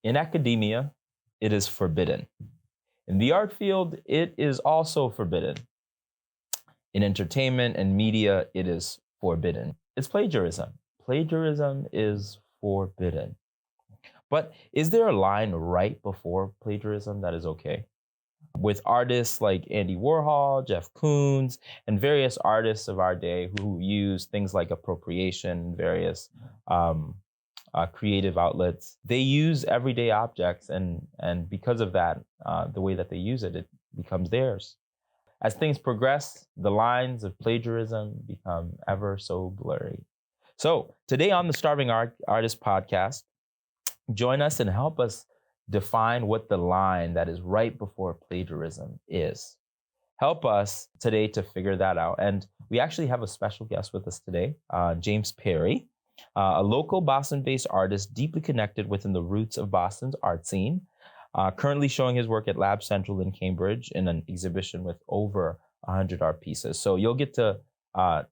In academia, it is forbidden. In the art field, it is also forbidden. In entertainment and media, it is forbidden. It's plagiarism. Plagiarism is forbidden. But is there a line right before plagiarism that is okay? With artists like Andy Warhol, Jeff Koons, and various artists of our day who use things like appropriation, various creative outlets, they use everyday objects, and because of that, the way that they use it, it becomes theirs. As things progress, the lines of plagiarism become ever so blurry. So today on the Starving Artist podcast, join us and help us define what the line that is right before plagiarism is. Help us today to figure that out. And we actually have a special guest with us today, James Perry, a local Boston-based artist deeply connected within the roots of Boston's art scene, currently showing his work at Lab Central in Cambridge in an exhibition with over 100 art pieces. So you'll get to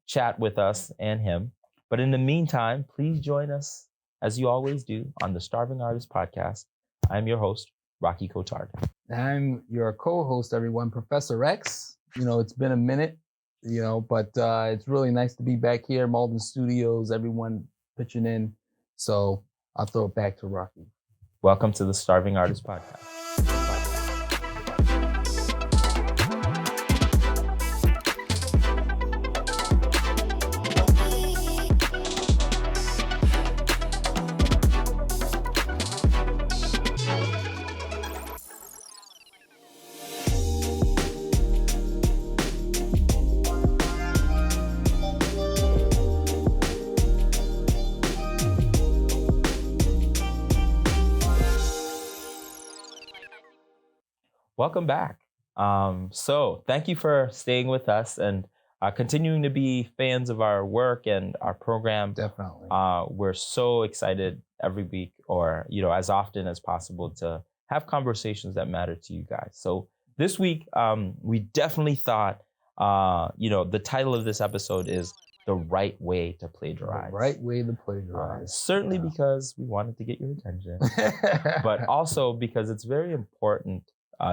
chat with us and him. But in the meantime, please join us, as you always do, on the Starving Artist podcast. I'm your host, Rocky Cotard. I'm your co-host, everyone, Professor X. It's been a minute, but it's really nice to be back here, Malden Studios, everyone pitching in. So I'll throw it back to Rocky. Welcome to the Starving Artist podcast. Welcome back. So thank you for staying with us and continuing to be fans of our work and our program. Definitely. We're so excited every week, or as often as possible, to have conversations that matter to you guys. So this week, we definitely thought, the title of this episode is The Right Way to Plagiarize. The right way to plagiarize. Certainly because we wanted to get your attention, but also because it's very important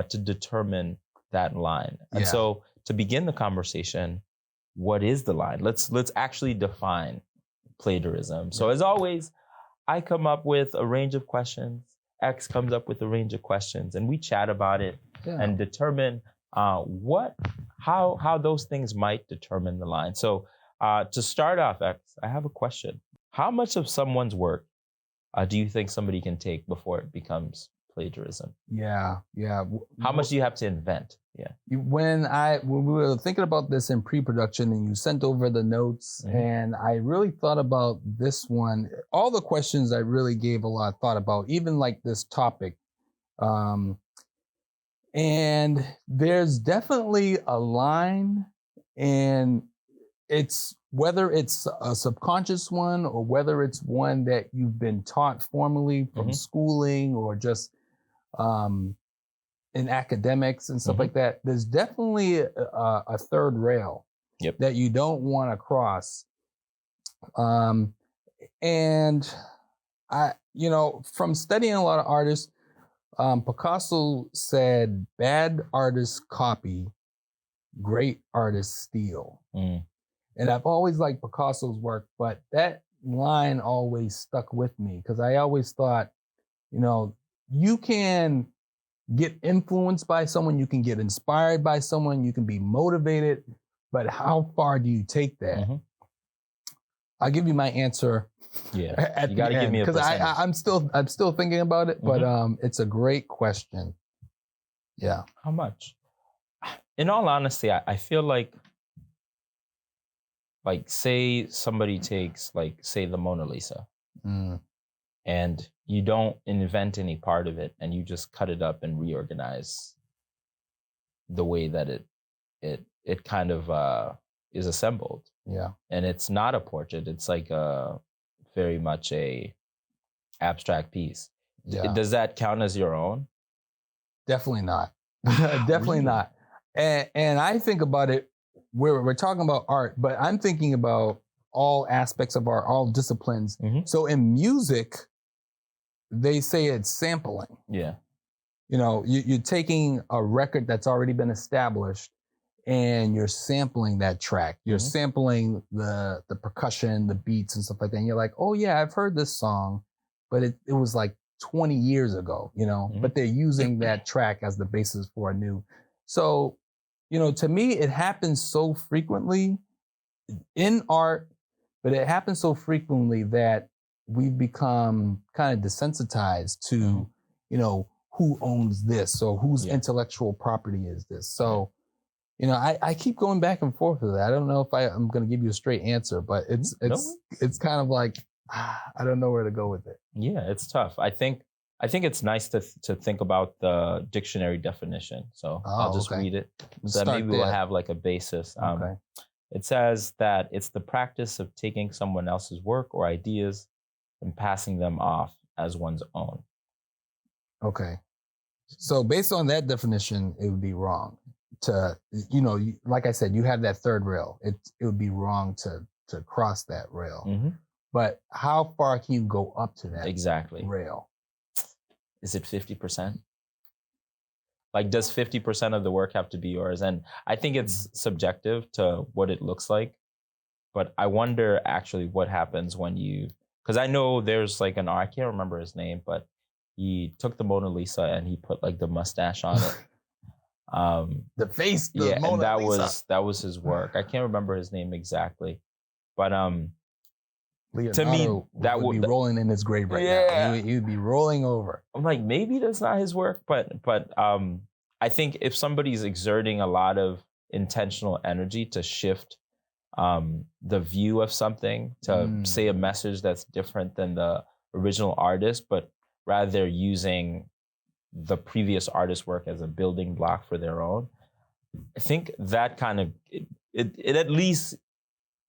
to determine that line. And so to begin the conversation, what is the line? Let's actually define plagiarism. So as always, I come up with a range of questions. X comes up with a range of questions, and we chat about it and determine how those things might determine the line. So to start off, X, I have a question. How much of someone's work do you think somebody can take before it becomes plagiarism? Yeah. How much do you have to invent? When we were thinking about this in pre-production and you sent over the notes, and I really thought about this one, all the questions I really gave a lot of thought about, even like this topic. And there's definitely a line, and it's whether it's a subconscious one or whether it's one that you've been taught formally from schooling or just in academics and stuff like that. There's definitely a third rail that you don't want to cross. And I, from studying a lot of artists, Picasso said, "Bad artists copy, great artists steal." And I've always liked Picasso's work, but that line always stuck with me because I always thought, you can get influenced by someone, you can get inspired by someone, you can be motivated, but how far do you take that? I'll give you my answer. Yeah, you got to give me a percentage. Because I'm still thinking about it, but it's a great question. Yeah. How much? In all honesty, I feel like say somebody takes say the Mona Lisa, and you don't invent any part of it, and you just cut it up and reorganize the way that it kind of is assembled. Yeah. And it's not a portrait. It's like very much a abstract piece. Yeah. Does that count as your own? Definitely not. Definitely Really? not. And I think about it, we're talking about art, but I'm thinking about all aspects of art, all disciplines. So in music, they say it's sampling. Yeah. You know, you're taking a record that's already been established and you're sampling that track. You're sampling the percussion, the beats and stuff like that. And you're like, oh yeah, I've heard this song, but it was like 20 years ago, you know, but they're using that track as the basis for a new. So, you know, to me, it happens so frequently in art, but it happens so frequently that we've become kind of desensitized to, you know, who owns this or whose intellectual property is this. So, you know, I keep going back and forth with that. I don't know if I'm going to give you a straight answer, but it's kind of like, I don't know where to go with it. Yeah, it's tough. I think it's nice to think about the dictionary definition. So I'll just read it so that maybe we'll have like a basis. It says that it's the practice of taking someone else's work or ideas and passing them off as one's own. Okay. So based on that definition, it would be wrong to, you know, like I said, you have that third rail. It would be wrong to cross that rail. But how far can you go up to that rail? Is it 50%? Like, does 50% of the work have to be yours? And I think it's subjective to what it looks like. But I wonder actually what happens when you, because I know there's like I can't remember his name, but he took the Mona Lisa and he put like the mustache on it. The face, Mona and that was his work. I can't remember his name exactly, but Leonardo to me that would be rolling in his grave right now. He would be rolling over. I'm like, maybe that's not his work, but I think if somebody's exerting a lot of intentional energy to shift the view of something, to say a message that's different than the original artist, but rather they're using the previous artist's work as a building block for their own, I think that kind of, it at least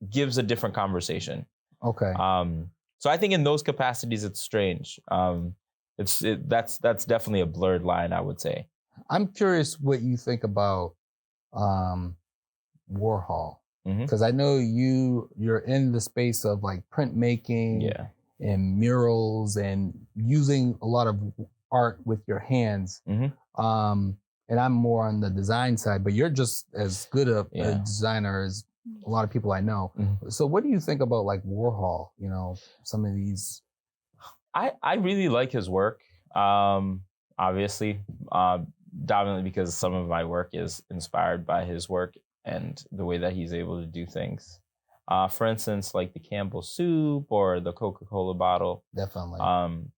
gives a different conversation. Okay. So I think in those capacities, it's strange. That's definitely a blurred line, I would say. I'm curious what you think about Warhol, because I know you're in the space of like printmaking and murals and using a lot of art with your hands. And I'm more on the design side, but you're just as good a designer as a lot of people I know. So what do you think about like Warhol, you know, some of these? I really like his work, obviously, dominantly because some of my work is inspired by his work and the way that he's able to do things. For instance, like the Campbell soup or the Coca-Cola bottle. Definitely.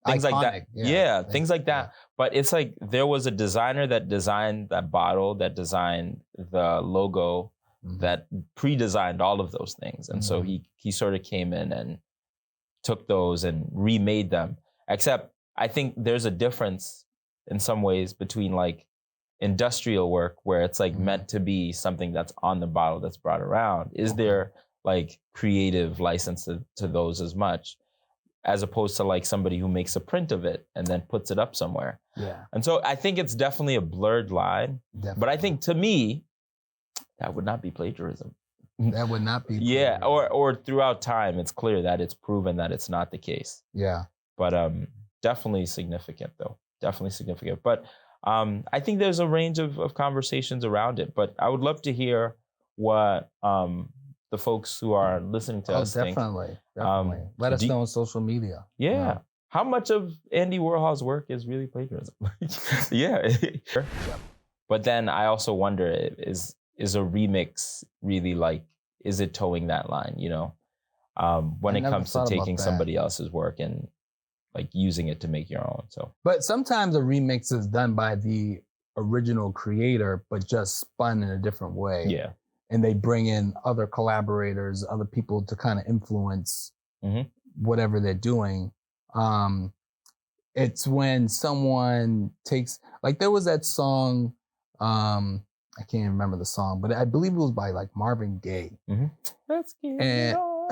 Things Iconic, like that. Things like that. But it's like there was a designer that designed that bottle, that designed the logo, that pre-designed all of those things. And so he sort of came in and took those and remade them. Except I think there's a difference in some ways between like industrial work where it's like meant to be something that's on the bottle that's brought around. Is there like creative license to those as much, as opposed to like somebody who makes a print of it and then puts it up somewhere. And so I think it's definitely a blurred line. But I think to me, that would not be plagiarism. That would not be plagiarism. Or throughout time, it's clear that it's proven that it's not the case. But definitely significant though. Definitely significant. But I think there's a range of conversations around it. But I would love to hear what the folks who are listening to us think. Definitely. Let us know on social media. How much of Andy Warhol's work is really plagiarism? But then I also wonder, is a remix really like, is it towing that line, you know? When it comes to taking somebody else's work and like using it to make your own. But sometimes a remix is done by the original creator, but just spun in a different way. And they bring in other collaborators, other people to kind of influence whatever they're doing. It's when someone takes, like there was that song, I can't remember the song, but I believe it was by like Marvin Gaye. Let's get it on.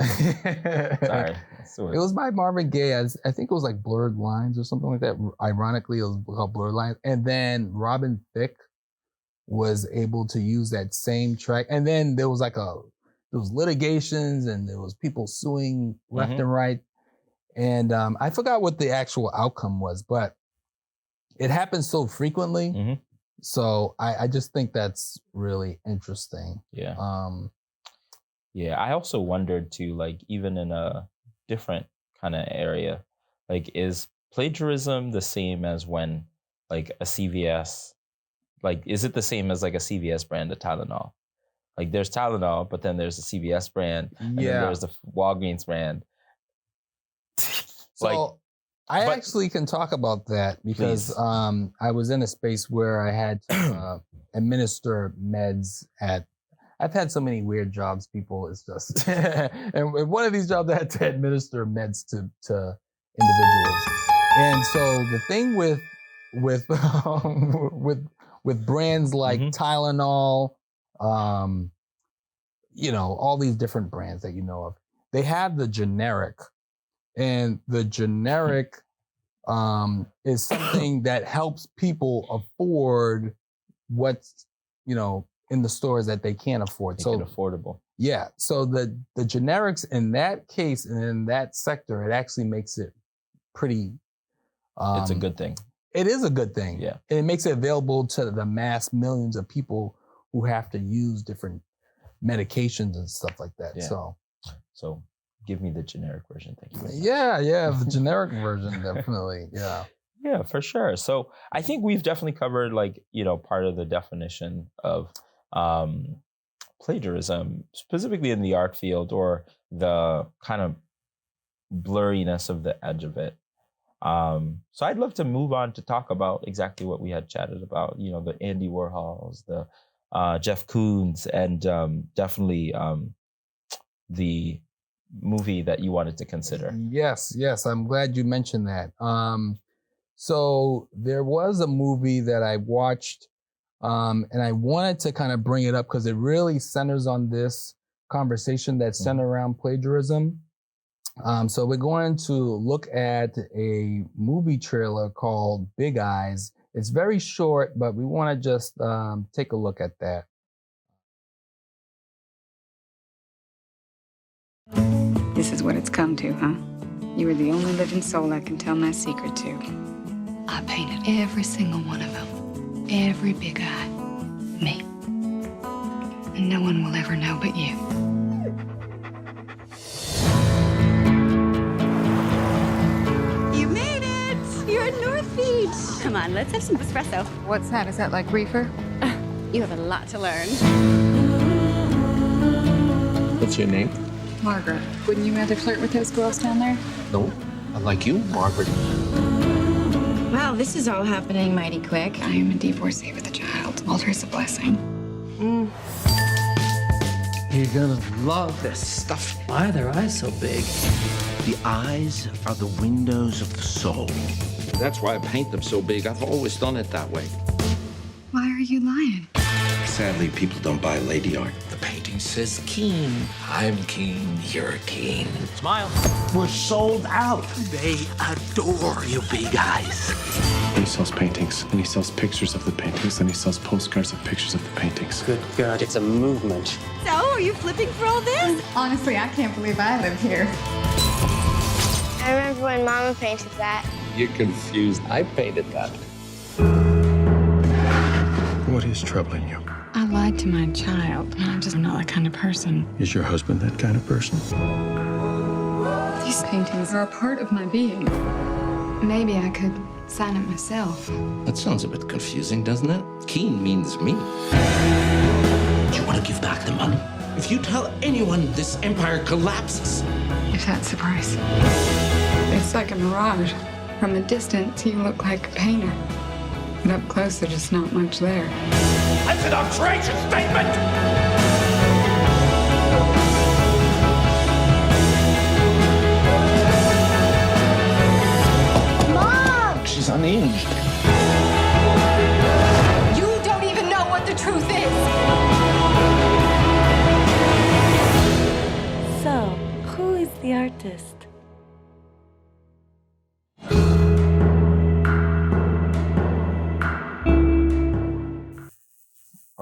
Sorry. It was by Marvin Gaye. I think it was like Blurred Lines or something like that. Ironically, it was called Blurred Lines. And then Robin Thicke was able to use that same track. And then there was like there was litigations and there was people suing left and right. And I forgot what the actual outcome was, but it happens so frequently. Mm-hmm. So I just think that's really interesting. Yeah. Yeah. I also wondered too, like even in a different kind of area, like is plagiarism the same as when like a CVS, like is it the same as like a CVS brand of Tylenol? Like there's Tylenol, but then there's the CVS brand, and then there's the Walgreens brand. So I actually can talk about that because I was in a space where I had to administer meds at. I've had so many weird jobs, people. It's just, and one of these jobs I had to administer meds to individuals. And so the thing with brands like Tylenol, you know, all these different brands that you know of, they have the generic. And the generic is something that helps people afford what's, you know, in the stores that they can't afford. So affordable. Yeah. So the generics in that case and in that sector, it actually makes it pretty. It's a good thing. It is a good thing. Yeah. And it makes it available to the mass millions of people who have to use different medications and stuff like that. Yeah. So give me the generic version. Thank you. Yeah, the generic version, definitely. Yeah. Yeah, for sure. So I think we've definitely covered like, you know, part of the definition of plagiarism, specifically in the art field, or the kind of blurriness of the edge of it. So I'd love to move on to talk about exactly what we had chatted about, you know, the Andy Warhols, the Jeff Koons, and definitely the movie that you wanted to consider. Yes. I'm glad you mentioned that. So there was a movie that I watched, and I wanted to kind of bring it up because it really centers on this conversation that's centered around plagiarism. So we're going to look at a movie trailer called Big Eyes. It's very short, but we want to just take a look at that. This is what it's come to, huh? You were the only living soul I can tell my secret to. I painted every single one of them. Every big eye. Me. And no one will ever know but you. You made it! You're at North Beach. Come on, let's have some espresso. What's that? Is that like reefer? You have a lot to learn. What's your name? Margaret. Wouldn't you rather flirt with those girls down there? No, I like you, Margaret. Wow, this is all happening mighty quick. I am a divorcee with a child. Walter is a blessing. You're gonna love this stuff. Why are their eyes so big? The eyes are the windows of the soul. That's why I paint them so big. I've always done it that way. Why are you lying? Sadly, people don't buy lady art. The painting says keen. I'm keen, you're keen. Smile. We're sold out. They adore you, Big Eyes. He sells paintings, and he sells pictures of the paintings, and he sells postcards of pictures of the paintings. Good God, it's a movement. So, are you flipping for all this? Honestly, I can't believe I live here. I remember when Mama painted that. You're confused. I painted that. What is troubling you? I lied to my child. I'm just not that kind of person. Is your husband that kind of person? These paintings are a part of my being. Maybe I could sign it myself. That sounds a bit confusing, doesn't it? Keen means me. Do you want to give back the money? If you tell anyone, this empire collapses. If that's the price. It's like a mirage. From a distance, you look like a painter. But up close, there's just not much there. That's an outrageous statement! Mom! She's unhinged. You don't even know what the truth is! So, who is the artist?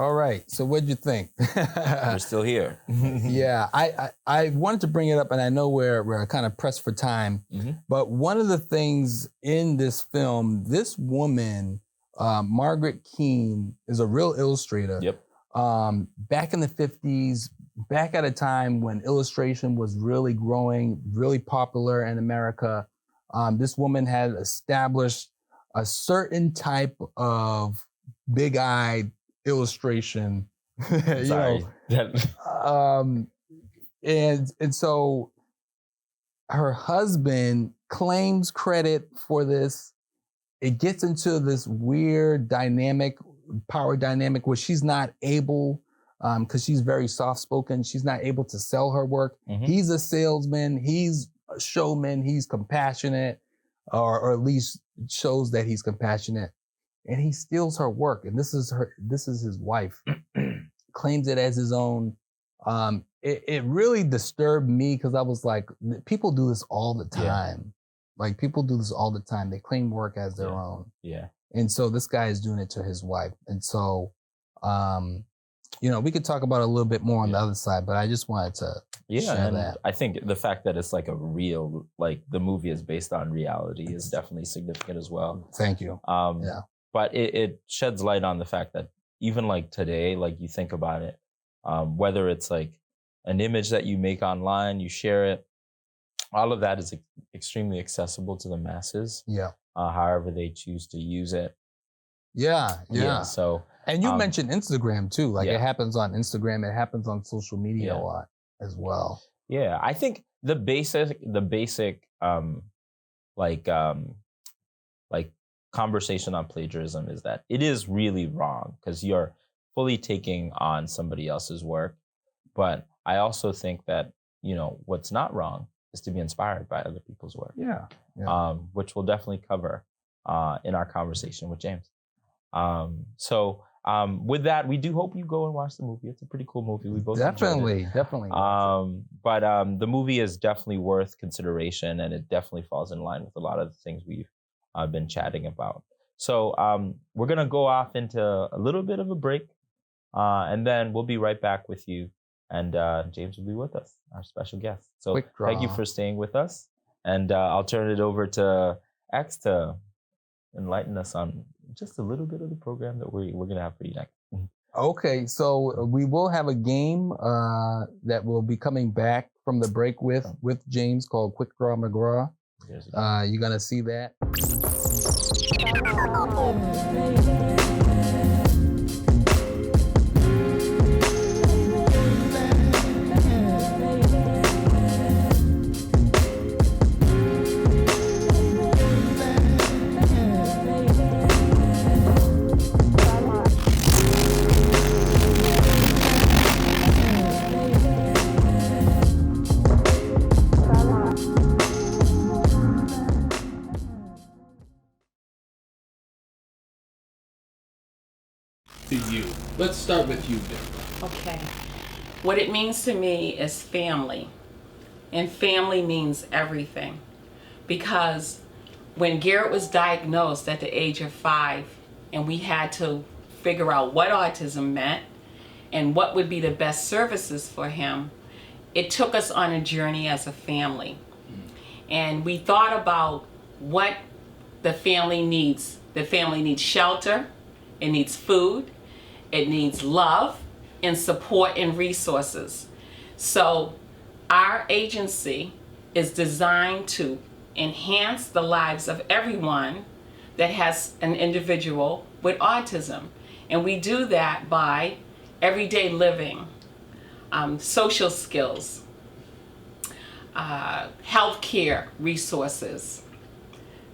All right. So what'd you think? We're still here. Yeah, I wanted to bring it up, and I know we're kind of pressed for time. But one of the things in this film, this woman, Margaret Keane, is a real illustrator. Yep. Back in the 50s, back at a time when illustration was really growing, really popular in America, this woman had established a certain type of big-eyed illustration. Sorry. And so her husband claims credit for this. It gets into this weird power dynamic where she's not able, because she's very soft-spoken, she's not able to sell her work. He's a salesman, he's a showman, he's compassionate, or at least shows that he's compassionate. And he steals her work. And this is his wife. Claims it as his own. It really disturbed me because I was like, people do this all the time. Yeah. Like, people do this all the time. They claim work as their own. Yeah. And so this guy is doing it to his wife. And so, we could talk about it a little bit more on the other side, but I just wanted to share that. I think the fact that it's like a real, like the movie is based on reality is definitely significant as well. Thank you. But it sheds light on the fact that even like today, like you think about it, whether it's like an image that you make online, you share it, all of that is extremely accessible to the masses. Yeah. However they choose to use it. Yeah. So, and you mentioned Instagram too. Like it happens on Instagram. It happens on social media a lot as well. Yeah, I think the basic conversation on plagiarism is that it is really wrong because you're fully taking on somebody else's work. But I also think that, what's not wrong is to be inspired by other people's work. Yeah. Which we'll definitely cover in our conversation with James. So with that, we do hope you go and watch the movie. It's a pretty cool movie. We both definitely. But the movie is definitely worth consideration, and it definitely falls in line with a lot of the things we've been chatting about. So we're gonna go off into a little bit of a break, and then we'll be right back with you. And James will be with us, our special guest. So thank you for staying with us, and I'll turn it over to X to enlighten us on just a little bit of the program that we're going to have for you next. Okay, so we will have a game that will be coming back from the break with James called Quick Draw McGraw. You're going to see that. You. Let's start with you, Bill. Okay. What it means to me is family. And family means everything. Because when Garrett was diagnosed at the age of 5, and we had to figure out what autism meant and what would be the best services for him, it took us on a journey as a family. And we thought about what the family needs. The family needs shelter, it needs food, it needs love and support and resources. So our agency is designed to enhance the lives of everyone that has an individual with autism. And we do that by everyday living, social skills, healthcare resources,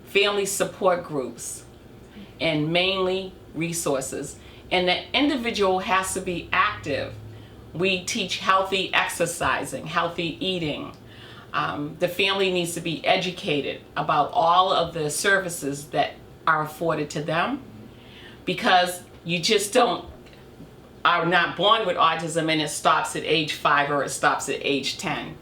family support groups, and mainly resources. And the individual has to be active. We teach healthy exercising, healthy eating. The family needs to be educated about all of the services that are afforded to them, because you just are not born with autism and it stops at age 5 or it stops at age 10.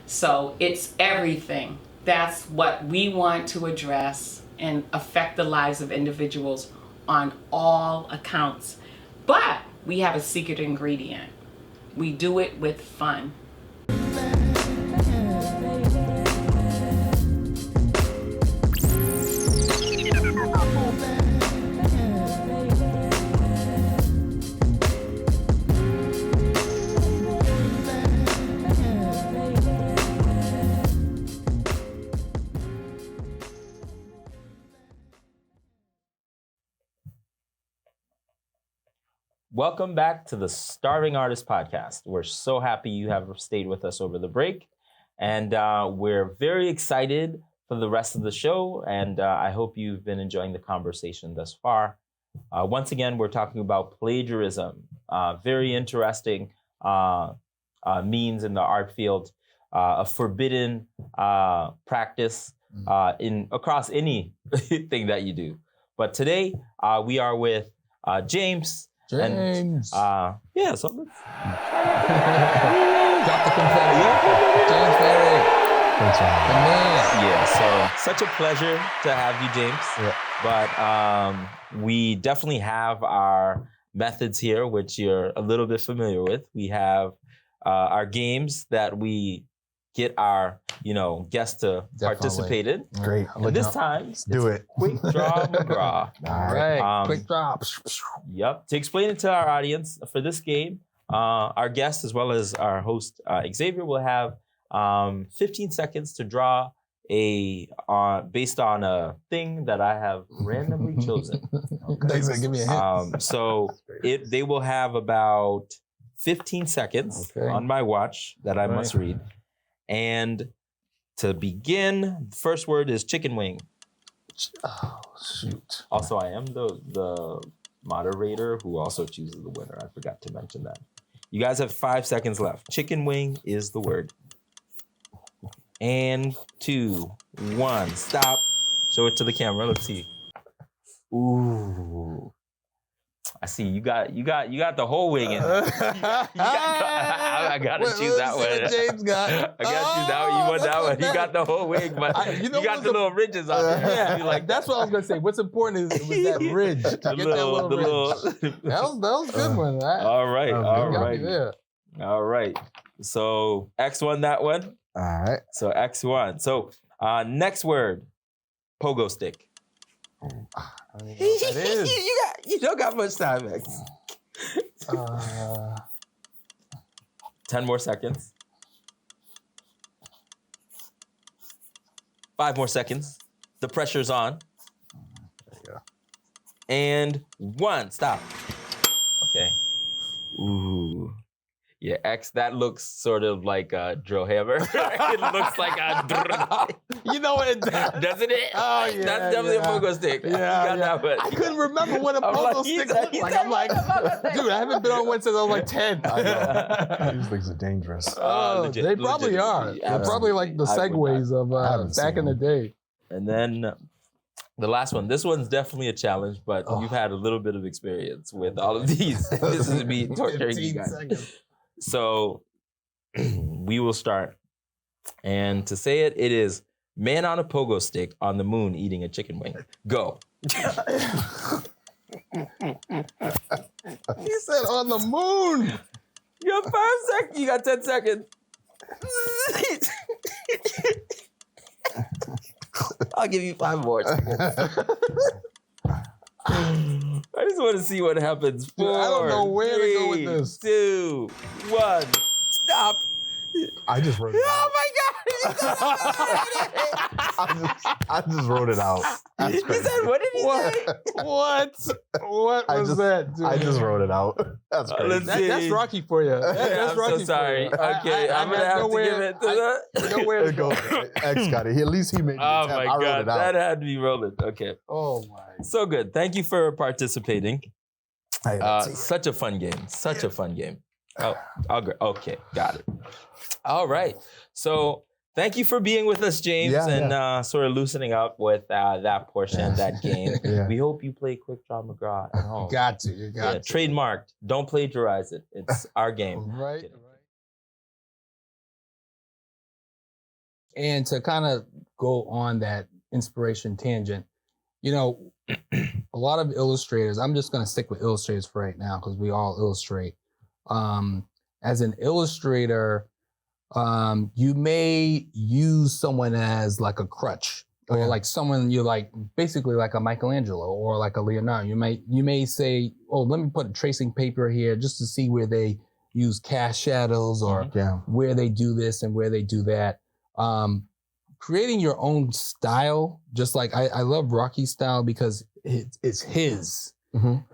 So it's everything. That's what we want to address and affect the lives of individuals on all accounts. But we have a secret ingredient. We do it with fun. Welcome back to the Starving Artist Podcast. We're so happy you have stayed with us over the break. And we're very excited for the rest of the show. And I hope you've been enjoying the conversation thus far. Once again, we're talking about plagiarism. Very interesting means in the art field, a forbidden practice across anything that you do. But today, we are with James. James. And, yeah, so let's drop the confetti. James Berry. Thanks for having me. Yeah, so such a pleasure to have you, James. Yeah. But we definitely have our methods here, which you're a little bit familiar with. We have our games that we get our, guests to participate in. Great. And this time, do it. Quick Draw McGraw. All right. Quick draw. Yep. To explain it to our audience, for this game, our guest as well as our host, Xavier, will have 15 seconds to draw based on a thing that I have randomly chosen. Thanks, give me a hint. So they will have about 15 seconds on my watch that I must read. And to begin, the first word is chicken wing. Oh, shoot. Also, I am the moderator who also chooses the winner. I forgot to mention that. You guys have 5 seconds left. Chicken wing is the word. And 2, 1, stop. Show it to the camera. Let's see. Ooh. I see you got the whole wing in there. I gotta choose that one. James got. I gotta choose that one. You want that one? You got the whole wing, but you got the little ridges on there. Yeah, like that's what I was gonna say. What's important is that ridge. Get that little ridge. That was a good one. All right. Yeah. All right. So X won that one. All right. So X won. So next word, pogo stick. I don't even know what that is. You don't got much time, X. 10 more seconds. 5 more seconds. The pressure's on. There you go. And 1, stop. Okay. Ooh. Yeah, X, that looks sort of like a drill hammer. It looks like a You know what it does? Doesn't it? Oh, yeah. That's definitely a pogo stick. Yeah, You got that one. I couldn't remember what a pogo stick looked like. I'm like, dude, I haven't been on one since I was like 10. These things are dangerous. Legit, they probably are. They're probably like the segways of back in the day. And then the last one. This one's definitely a challenge, but you've had a little bit of experience with all of these. This is me torturing you guys. Seconds. So we will start. And to say it, it is man on a pogo stick on the moon eating a chicken wing. Go. He said on the moon. You got 5 seconds. You got 10 seconds. I'll give you 5 more seconds. I just want to see what happens. 4, I don't know where 3, to go with this. 2, 1. Stop. I just wrote it out. Oh my God. I just wrote it out. That's He crazy. said, what did he say? What was that, dude? I just wrote it out. That's crazy. Let's see. That's Rocky for you. That's I'm Rocky so sorry. For you. Okay, I'm going to have to give it to the... Nowhere to go. X got it. At least he made the Oh attempt. my I wrote God, it out. that had to be rolling. Okay. Oh my. So good. Thank you for participating. Hey, let's see. Such a fun game. Such a fun game. Oh, okay, got it. All right. So thank you for being with us, James, and sort of loosening up with that portion, that game. Yeah. We hope you play Quick Draw McGraw at home. Got to. You got to. Trademarked. Don't plagiarize it. It's our game. Right. And to kind of go on that inspiration tangent, a lot of illustrators, I'm just going to stick with illustrators for right now because we all illustrate. As an illustrator, you may use someone as like a crutch, or like someone you're like basically like a Michelangelo or like a Leonardo. You may say, oh, let me put a tracing paper here just to see where they use cast shadows or where they do this and where they do that. Creating your own style, just like I love Rocky's style because it's his.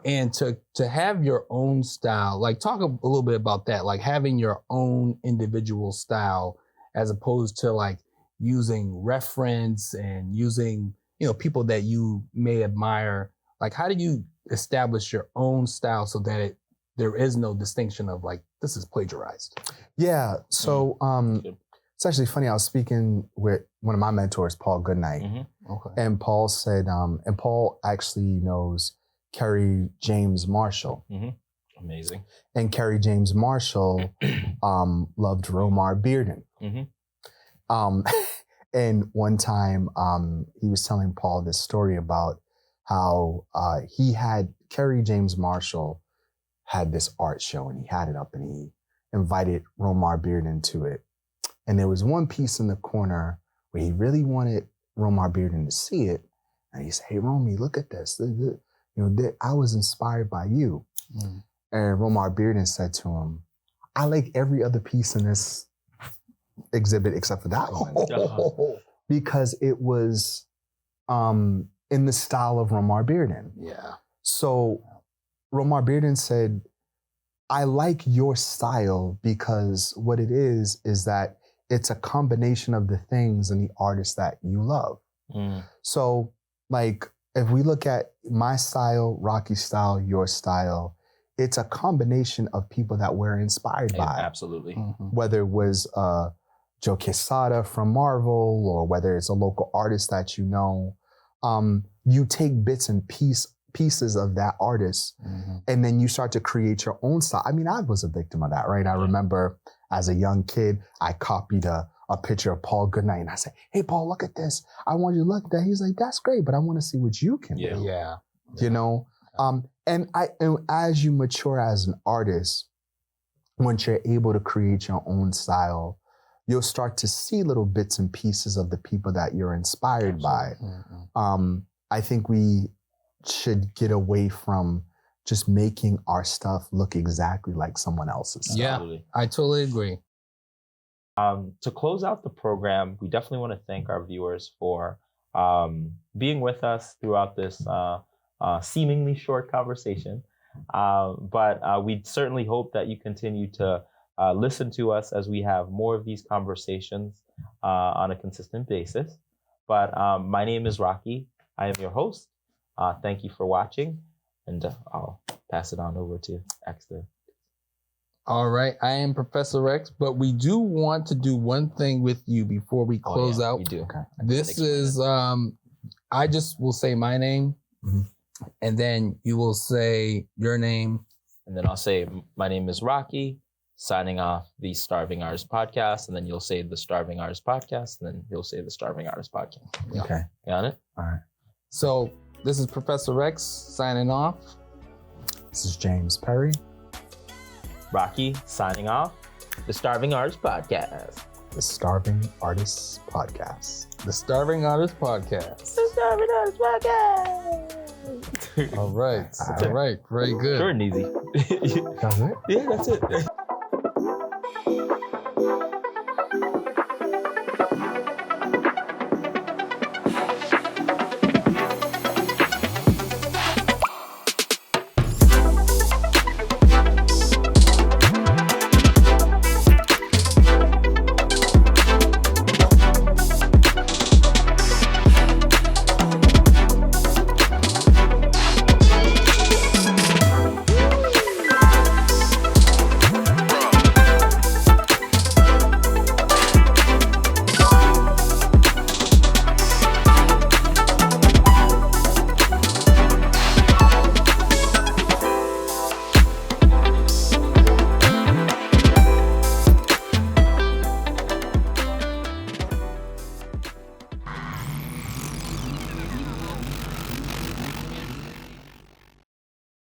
And to have your own style, like talk a little bit about that, like having your own individual style as opposed to like using reference and using, people that you may admire. Like, how do you establish your own style so that there is no distinction of like, this is plagiarized? Yeah. So it's actually funny. I was speaking with one of my mentors, Paul Goodnight. And Paul said, and Paul actually knows Kerry James Marshall. Amazing. And Kerry James Marshall loved Romar Bearden. And one time he was telling Paul this story about how Kerry James Marshall had this art show and he had it up and he invited Romar Bearden to it. And there was one piece in the corner where he really wanted Romar Bearden to see it. And he said, hey, Romy, look at this. I was inspired by you. And Romar Bearden said to him, I like every other piece in this exhibit except for that one. Because it was in the style of Romar Bearden. Yeah. So Romar Bearden said, I like your style because what it is that it's a combination of the things and the artists that you love. So like, if we look at my style, Rocky's style, your style, it's a combination of people that we're inspired by. Absolutely. Whether it was Joe Quesada from Marvel or whether it's a local artist that you know, you take bits and pieces of that artist and then you start to create your own style. I mean, I was a victim of that, right? I remember as a young kid, I copied a picture of Paul Goodnight and I said, hey, Paul, look at this. I want you to look at that. He's like, that's great, but I want to see what you can do. And as you mature as an artist, once you're able to create your own style, you'll start to see little bits and pieces of the people that you're inspired by. I think we should get away from just making our stuff look exactly like someone else's. Yeah, I totally agree. To close out the program, we definitely want to thank our viewers for being with us throughout this seemingly short conversation. But we certainly hope that you continue to listen to us as we have more of these conversations on a consistent basis. But my name is Rocky. I am your host. Thank you for watching, and I'll pass it on over to Exter. All right, I am Professor X, but we do want to do one thing with you before we close out. We do. Okay. This is, I just will say my name, and then you will say your name. And then I'll say, my name is Rocky, signing off the Starving Artist Podcast, and then you'll say the Starving Artist Podcast, and then you'll say the Starving Artist Podcast. Yeah. Okay. Got it? All right. So this is Professor X signing off. This is James Perry. Rocky signing off. The Starving Artist Podcast. The Starving Artists Podcast. The Starving Artist Podcast. The Starving Artist Podcast. All right. All right. Very good. Short and easy. That's it? Yeah, that's it.